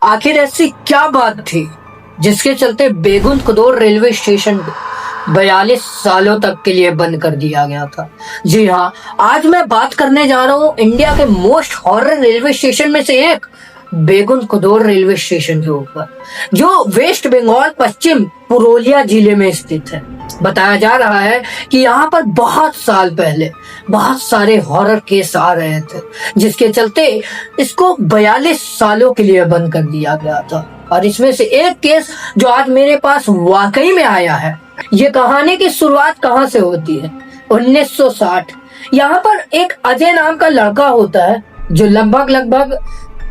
आखिर ऐसी क्या बात थी जिसके चलते बेगुन कुदोर रेलवे स्टेशन 42 सालों तक के लिए बंद कर दिया गया था। जी हाँ, आज मैं बात करने जा रहा हूँ इंडिया के मोस्ट हॉरर रेलवे स्टेशन में से एक बेगुन कुदोर रेलवे स्टेशन के ऊपर, जो वेस्ट बंगाल पश्चिम पुरुलिया जिले में स्थित है। बताया जा रहा है कि यहाँ पर बहुत साल पहले बहुत सारे हॉरर केस आ रहे थे, जिसके चलते इसको 42 सालों के लिए बंद कर दिया गया था। और इसमें से एक केस जो आज मेरे पास वाकई में आया है। ये कहानी की शुरुआत कहाँ से होती है? 1960। यहाँ पर एक अजय नाम का लड़का होता है जो लगभग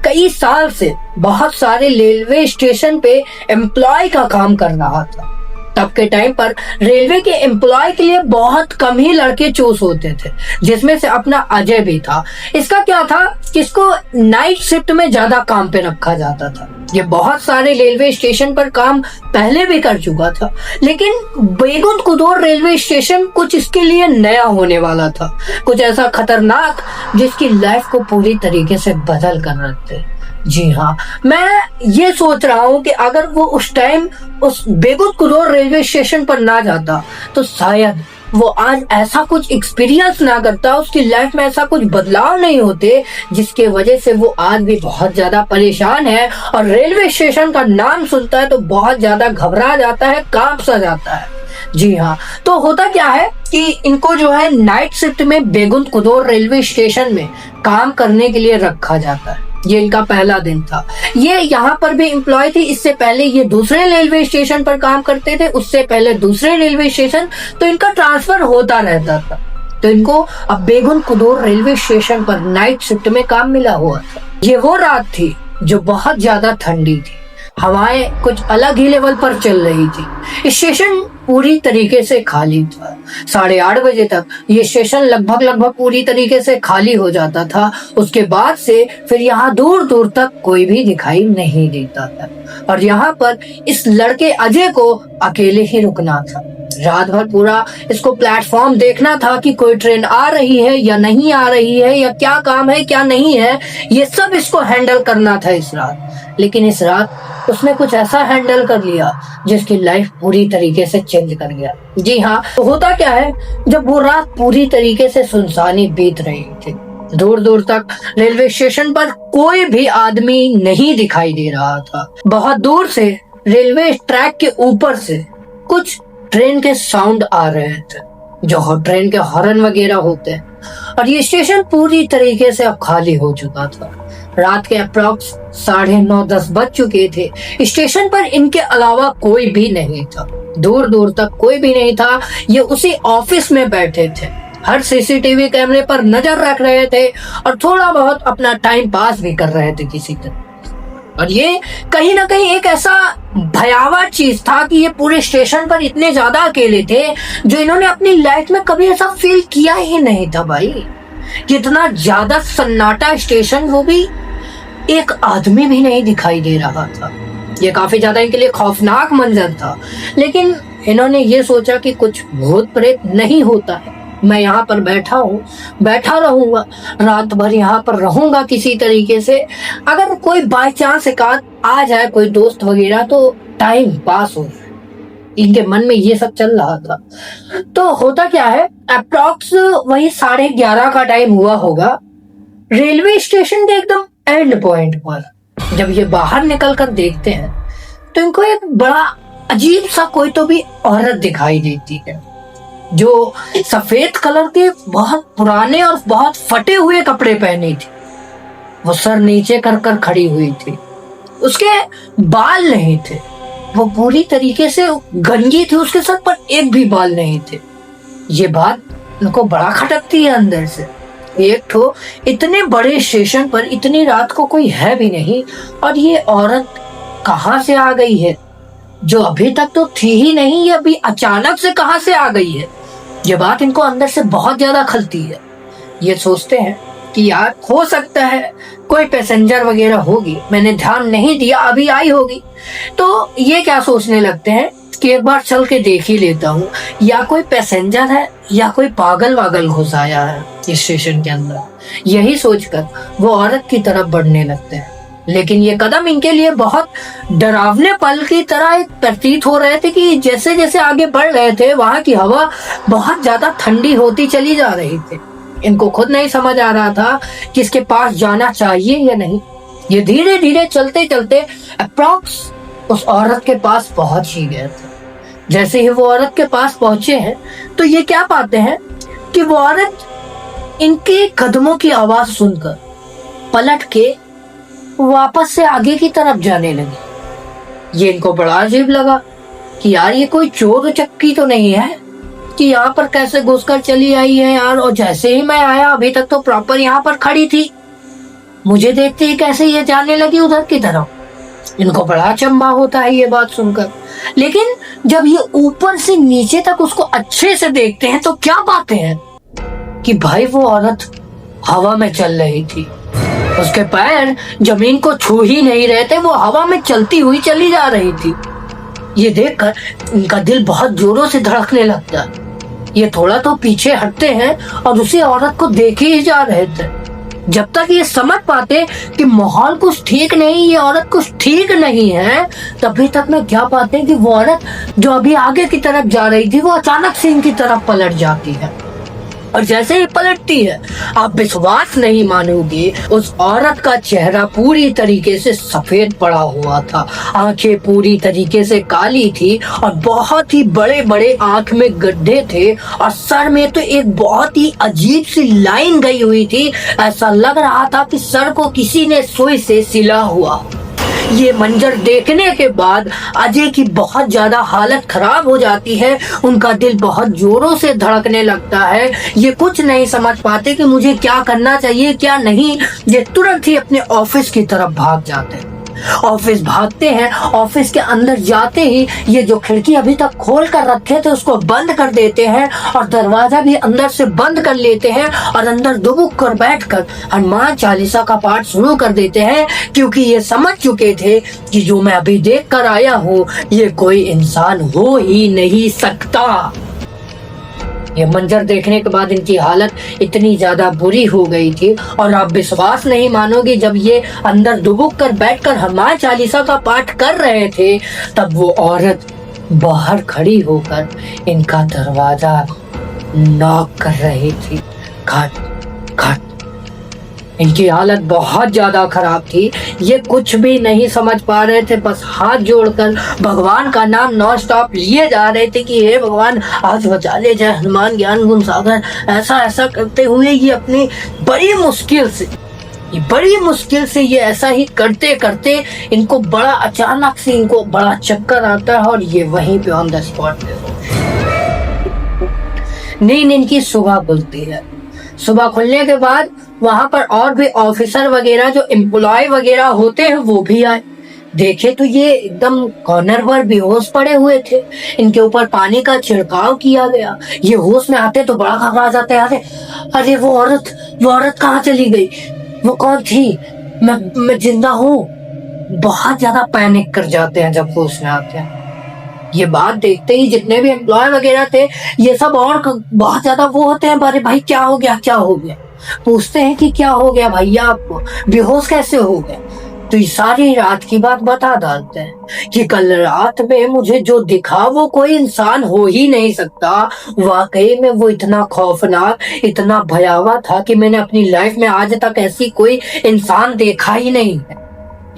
कई साल से बहुत सारे रेलवे स्टेशन पे एम्प्लॉय का काम कर रहा था। तब के टाइम पर रेलवे के एम्प्लॉय के लिए बहुत कम ही लड़के चूज होते थे, जिसमें से अपना अजय भी था। इसका क्या था कि इसको नाइट शिफ्ट में ज्यादा काम पे रखा जाता था। ये बहुत सारे रेलवे स्टेशन पर काम पहले भी कर चुका था, लेकिन बेगुन कुदोर रेलवे स्टेशन कुछ इसके लिए नया होने वाला था, कुछ ऐसा खतरनाक जिसकी लाइफ को पूरी तरीके से बदल कर रख दे। जी हाँ, मैं ये सोच रहा हूँ कि अगर वो उस टाइम उस बेगुन कुदोर रेलवे स्टेशन पर ना जाता तो शायद वो आज ऐसा कुछ एक्सपीरियंस ना करता, उसकी लाइफ में ऐसा कुछ बदलाव नहीं होते, जिसके वजह से वो आज भी बहुत ज्यादा परेशान है और रेलवे स्टेशन का नाम सुनता है तो बहुत ज्यादा घबरा जाता है, कांप सा जाता है। जी हाँ, तो होता क्या है कि इनको जो है नाइट शिफ्ट में बेगुन कुदोर रेलवे स्टेशन में काम करने के लिए रखा जाता है। ये इनका पहला दिन था। ये यहाँ पर भी एम्प्लॉय थे, इससे पहले ये दूसरे रेलवे स्टेशन पर काम करते थे, उससे पहले दूसरे रेलवे स्टेशन, तो इनका ट्रांसफर होता रहता था। तो इनको अब बेगुन कुदोर रेलवे स्टेशन पर नाइट शिफ्ट में काम मिला हुआ था। ये वो रात थी जो बहुत ज्यादा ठंडी थी, हवाएं कुछ अलग ही लेवल पर चल रही थी। स्टेशन पूरी तरीके से खाली था। 8:30 बजे तक ये स्टेशन लगभग पूरी तरीके से खाली हो जाता था। उसके बाद से फिर यहाँ दूर दूर तक कोई भी दिखाई नहीं देता था और यहाँ पर इस लड़के अजय को अकेले ही रुकना था। रात भर पूरा इसको प्लेटफॉर्म देखना था कि कोई ट्रेन आ रही है या नहीं आ रही है, या क्या काम है क्या नहीं है, ये सब इसको हैंडल करना था इस रात। लेकिन इस रात उसने कुछ ऐसा हैंडल कर लिया जिसकी लाइफ पूरी तरीके से चेंज कर गया। जी हाँ, तो होता क्या है, जब वो रात पूरी तरीके से सुनसानी बीत रही थी, दूर दूर तक रेलवे स्टेशन पर कोई भी आदमी नहीं दिखाई दे रहा था। बहुत दूर से रेलवे ट्रैक के ऊपर से कुछ ट्रेन के साउंड आ रहे थे, जो ट्रेन के हॉर्न वगैरह होते हैं, और ये स्टेशन पूरी तरीके से अब खाली हो चुका था। रात के अप्रॉक्स 9:30-10 बज चुके थे। स्टेशन पर इनके अलावा कोई भी नहीं था, दूर दूर तक कोई भी नहीं था। ये उसी ऑफिस में बैठे थे, हर सीसीटीवी कैमरे पर नजर रख रहे थे और थोड़ा बहुत अपना टाइम पास भी कर रहे थे किसी तरह। और ये कहीं ना कहीं एक ऐसा भयावह चीज था कि ये पूरे स्टेशन पर इतने ज्यादा अकेले थे जो इन्होंने अपनी लाइफ में कभी ऐसा फील किया ही नहीं था। भाई, कितना ज्यादा सन्नाटा स्टेशन, वो भी एक आदमी भी नहीं दिखाई दे रहा था। ये काफी ज्यादा इनके लिए खौफनाक मंजर था। लेकिन इन्होंने ये सोचा कि कुछ भूत प्रेत नहीं होता है, मैं यहाँ पर बैठा हूँ, बैठा रहूंगा, रात भर यहाँ पर रहूंगा किसी तरीके से। अगर कोई बाय चांस एक आ जाए कोई दोस्त वगैरह तो टाइम पास हो। इनके मन में ये सब चल रहा था। तो होता क्या है, अप्रॉक्स वही 11:30 का टाइम हुआ होगा। रेलवे स्टेशन के एकदम एंड पॉइंट पर जब ये बाहर निकल कर देखते हैं तो इनको एक बड़ा अजीब सा कोई तो भी औरत दिखाई देती है, जो सफेद कलर के बहुत पुराने और बहुत फटे हुए कपड़े पहनी थी। वो सर नीचे कर कर खड़ी हुई थी, उसके बाल नहीं थे, वो पूरी तरीके से गंजी थी, उसके सर पर एक भी बाल नहीं थे। ये बात उनको बड़ा खटकती है अंदर से। एक तो इतने बड़े स्टेशन पर इतनी रात को कोई है भी नहीं, और ये औरत कहाँ से आ गई है, जो अभी तक तो थी ही नहीं, ये अभी अचानक से कहाँ से आ गई है। ये बात इनको अंदर से बहुत ज्यादा खलती है। ये सोचते हैं कि यार हो सकता है कोई पैसेंजर वगैरह होगी, मैंने ध्यान नहीं दिया, अभी आई होगी। तो ये क्या सोचने लगते हैं कि एक बार चल के देख ही लेता हूँ, या कोई पैसेंजर है या कोई पागल वागल घुस आया है इस स्टेशन के अंदर। यही सोचकर वो औरत की तरफ बढ़ने लगते हैं। लेकिन ये कदम इनके लिए बहुत डरावने पल की तरह प्रतीत हो रहे थे कि जैसे जैसे आगे बढ़ रहे थे वहां की हवा बहुत ज्यादा ठंडी होती चली जा रही थी। इनको खुद नहीं समझ आ रहा था कि इसके पास जाना चाहिए या नहीं। ये धीरे धीरे चलते चलते अप्रॉक्स उस औरत के पास पहुंच ही गए थे। जैसे ही वो औरत के पास पहुंचे हैं तो ये क्या पाते हैं कि वो औरत इनके कदमों की आवाज सुनकर पलट के वापस से आगे की तरफ जाने लगी। ये इनको बड़ा अजीब लगा कि यार ये कोई चोर उचक्की तो नहीं है कि यहाँ पर कैसे घुसकर चली आई है यार, और जैसे ही मैं आया अभी तक तो प्रॉपर यहाँ पर खड़ी थी, मुझे देखते ही कैसे ये जाने लगी उधर की तरफ। इनको बड़ा अचंभा होता है ये बात सुनकर। लेकिन जब ये ऊपर से नीचे तक उसको अच्छे से देखते हैं तो क्या पाते हैं कि भाई वो औरत हवा में चल रही थी। उसके पैर जमीन को छू ही नहीं रहे थे, वो हवा में चलती हुई चली जा रही थी। ये देखकर इनका दिल बहुत जोरों से धड़कने लगता है। ये थोड़ा तो पीछे हटते हैं और उसी औरत को देखे ही जा रहे थे। जब तक ये समझ पाते कि माहौल कुछ ठीक नहीं, ये औरत कुछ ठीक नहीं है, तभी तक में क्या पाते कि वो औरत जो अभी आगे की तरफ जा रही थी वो अचानक से इनकी तरफ पलट जाती है। और जैसे ही पलटती है आप विश्वास नहीं मानोगे, उस औरत का चेहरा पूरी तरीके से सफेद पड़ा हुआ था, आंखें पूरी तरीके से काली थी और बहुत ही बड़े बड़े आंख में गड्ढे थे और सर में तो एक बहुत ही अजीब सी लाइन गई हुई थी। ऐसा लग रहा था कि सर को किसी ने सुई से सिला हुआ। ये मंजर देखने के बाद अजय की बहुत ज्यादा हालत खराब हो जाती है। उनका दिल बहुत जोरों से धड़कने लगता है। ये कुछ नहीं समझ पाते कि मुझे क्या करना चाहिए क्या नहीं। ये तुरंत ही अपने ऑफिस की तरफ भाग जाते हैं। ऑफिस भागते हैं। ऑफिस के अंदर जाते ही ये जो खिड़की अभी तक खोल कर रखे थे उसको बंद कर देते हैं और दरवाजा भी अंदर से बंद कर लेते हैं और अंदर दुबक कर बैठकर हनुमान चालीसा का पाठ शुरू कर देते हैं, क्योंकि ये समझ चुके थे कि जो मैं अभी देख कर आया हूँ ये कोई इंसान हो ही नहीं सकता। ये मंजर देखने के बाद इनकी हालत इतनी ज्यादा बुरी हो गई थी और आप विश्वास नहीं मानोगे, जब ये अंदर दुबक कर बैठकर हनुमान चालीसा का पाठ कर रहे थे तब वो औरत बाहर खड़ी होकर इनका दरवाजा नॉक कर रही थी। खट खट। इनकी हालत बहुत ज्यादा खराब थी। ये कुछ भी नहीं समझ पा रहे थे, बस हाथ जोड़कर भगवान का नाम नॉन स्टॉप लिए जा रहे थे कि हे भगवान आज बचा ले, जय हनुमान ज्ञान गुण सागर। ऐसा ऐसा करते हुए ये अपनी बड़ी मुश्किल से ये ऐसा ही करते करते इनको बड़ा अचानक से इनको बड़ा चक्कर आता है और ये वहीं पे ऑन द स्पॉट नींद इनकी सुबह खुलती है। सुबह खुलने के बाद वहां पर और भी ऑफिसर वगैरह जो एम्प्लॉय वगैरह होते हैं वो भी आए। देखे तो ये एकदम कॉर्नर पर बेहोश पड़े हुए थे। इनके ऊपर पानी का छिड़काव किया गया। ये होश में आते तो बड़ा घबरा जाते हैं। अरे वो औरत कहाँ चली गई, वो कौन थी, मैं जिंदा हूँ। बहुत ज्यादा पैनिक कर जाते हैं जब होश में आते हैं। ये बात देखते ही जितने भी एम्प्लॉय वगैरह थे ये सब और बहुत ज्यादा वो होते हैं, अरे भाई क्या हो गया। पूछते हैं कि क्या हो गया भैया, आपको बेहोश कैसे हो गए। तो ये सारी रात की बात बता डालते हैं कि कल रात में मुझे जो दिखा वो कोई इंसान हो ही नहीं सकता। वाकई में वो इतना खौफनाक, इतना भयावह था कि मैंने अपनी लाइफ में आज तक ऐसी कोई इंसान देखा ही नहीं है।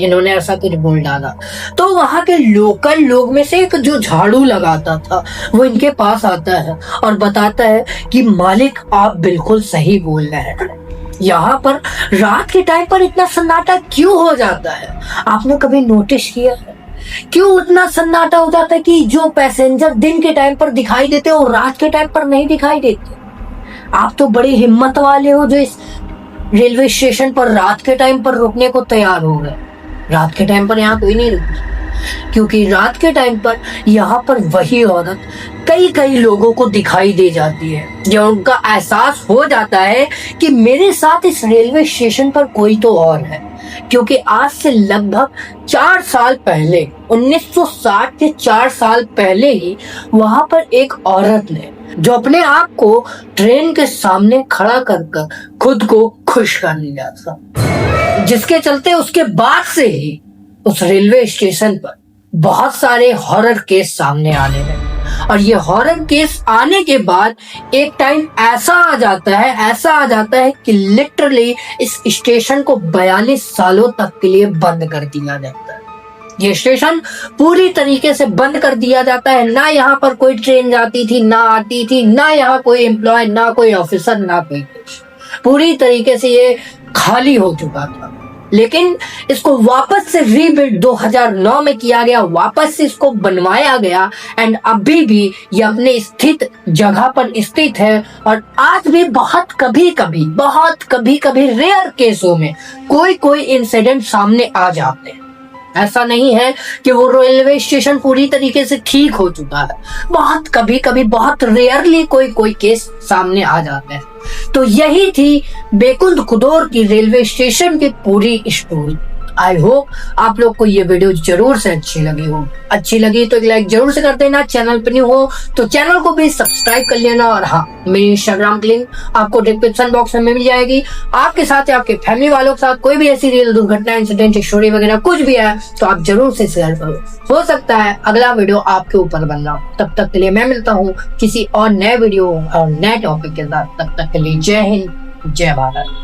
इन्होंने ऐसा कुछ बोल डाला। तो वहां के लोकल लोग में से एक जो झाड़ू लगाता था वो इनके पास आता है और बताता है कि मालिक आप बिल्कुल सही बोल रहे हैं, यहाँ पर रात के टाइम पर इतना सन्नाटा क्यों हो जाता है। आपने कभी नोटिस किया है क्यों इतना सन्नाटा हो जाता है कि जो पैसेंजर दिन के टाइम पर दिखाई देते हो रात के टाइम पर नहीं दिखाई देते। आप तो बड़ी हिम्मत वाले हो जो इस रेलवे स्टेशन पर रात के टाइम पर रुकने को तैयार हो गए। रात के टाइम पर यहाँ कोई नहीं रुकता, क्योंकि रात के टाइम पर यहाँ पर वही औरत कई लोगों को दिखाई दे जाती है। जब उनका एहसास हो जाता है कि मेरे साथ इस रेलवे स्टेशन पर कोई तो और है, क्योंकि आज से लगभग 4 साल पहले 1960 के 4 साल पहले ही वहां पर एक औरत ने जो अपने आप को ट्रेन के सामने खड़ा कर खुद को खुश कर लिया था। जिसके चलते उसके बाद से ही उस रेलवे स्टेशन पर बहुत सारे हॉरर केस सामने आने लगे। और ये हॉरर केस आने के बाद एक टाइम ऐसा आ जाता है कि लिटरली इस स्टेशन को 42 सालों तक के लिए बंद कर दिया जाता है। ये स्टेशन पूरी तरीके से बंद कर दिया जाता है। ना यहाँ पर कोई ट्रेन जाती थी, ना आती थी, ना यहाँ कोई एम्प्लॉय, ना कोई ऑफिसर, ना कोई कुछ। पूरी तरीके से ये खाली हो चुका था। लेकिन इसको वापस से रीबिल्ड 2009 में किया गया, वापस से इसको बनवाया गया एंड अभी भी ये अपने स्थित जगह पर स्थित है। और आज भी बहुत कभी कभी रेयर केसों में कोई इंसिडेंट सामने आ जाते हैं। ऐसा नहीं है कि वो रेलवे स्टेशन पूरी तरीके से ठीक हो चुका है। बहुत कभी बहुत रेयरली कोई केस सामने आ जाते हैं। तो यही थी बेकुंद कुदोर की रेलवे स्टेशन की पूरी स्टोरी। आई होप आप लोग को ये वीडियो जरूर से अच्छी लगी तो एक लाइक जरूर से कर देना। चैनल पर न्यू हो तो चैनल को भी सब्सक्राइब कर लेना। और हाँ, मेरी इंस्टाग्राम की लिंक आपको डिस्क्रिप्शन बॉक्स में मिल जाएगी। आपके साथ या आपके फैमिली वालों के साथ कोई भी ऐसी रियल दुर्घटना, इंसिडेंट, स्टोरी वगैरह कुछ भी है तो आप जरूर से शेयर करो। हो सकता है अगला वीडियो आपके ऊपर बनना हो। तब तक के लिए मैं मिलता हूँ किसी और नए वीडियो और नए टॉपिक के साथ। तब तक के लिए जय हिंद, जय भारत।